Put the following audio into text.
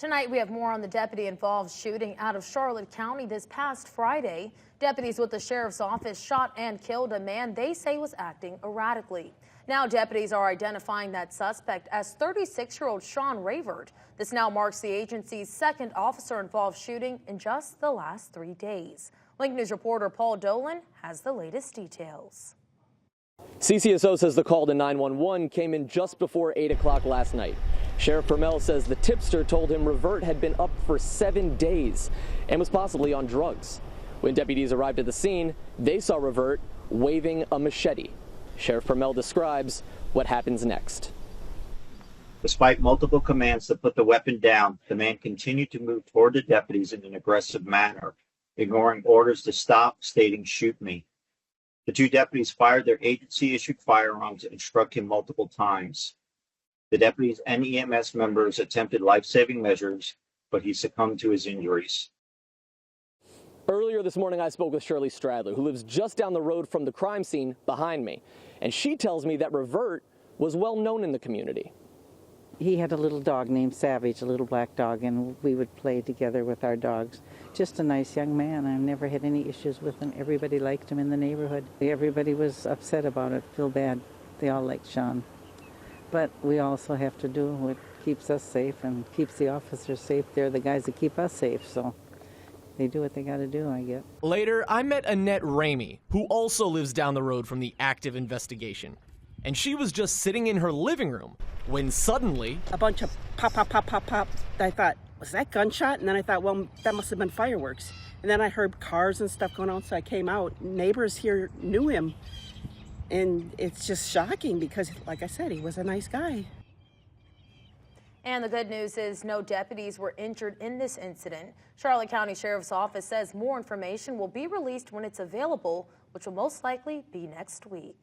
Tonight, we have more on the deputy-involved shooting out of Charlotte County this past Friday. Deputies with the sheriff's office shot and killed a man they say was acting erratically. Now, deputies are identifying that suspect as 36-year-old Sean Rayvert. This now marks the agency's second officer-involved shooting in just the last 3 days. Link News reporter Paul Dolan has the latest details. CCSO says the call to 911 came in just before 8 o'clock last night. Sheriff Permel says the tipster told him Revert had been up for 7 days and was possibly on drugs. When deputies arrived at the scene, they saw Revert waving a machete. Sheriff Permel describes what happens next. Despite multiple commands to put the weapon down, the man continued to move toward the deputies in an aggressive manner, ignoring orders to stop, stating, "Shoot me." The two deputies fired their agency-issued firearms and struck him multiple times. The deputies and EMS members attempted life-saving measures, but he succumbed to his injuries. Earlier this morning, I spoke with Shirley Stradler, who lives just down the road from the crime scene behind me. And she tells me that Revert was well known in the community. He had a little dog named Savage, a little black dog, and we would play together with our dogs. Just a nice young man. I never had any issues with him. Everybody liked him in the neighborhood. Everybody was upset about it, feel bad. They all liked Sean. But we also have to do what keeps us safe and keeps the officers safe. They're the guys that keep us safe, so they do what they got to do, I guess. Later, I met Annette Ramey, who also lives down the road from the active investigation. And she was just sitting in her living room when suddenly a bunch of pop, pop, pop, pop, pop. I thought, was that gunshot? And then I thought, well, that must have been fireworks. And then I heard cars and stuff going on, so I came out. Neighbors here knew him. And it's just shocking because, like I said, he was a nice guy. And the good news is no deputies were injured in this incident. Charlotte County Sheriff's Office says more information will be released when it's available, which will most likely be next week.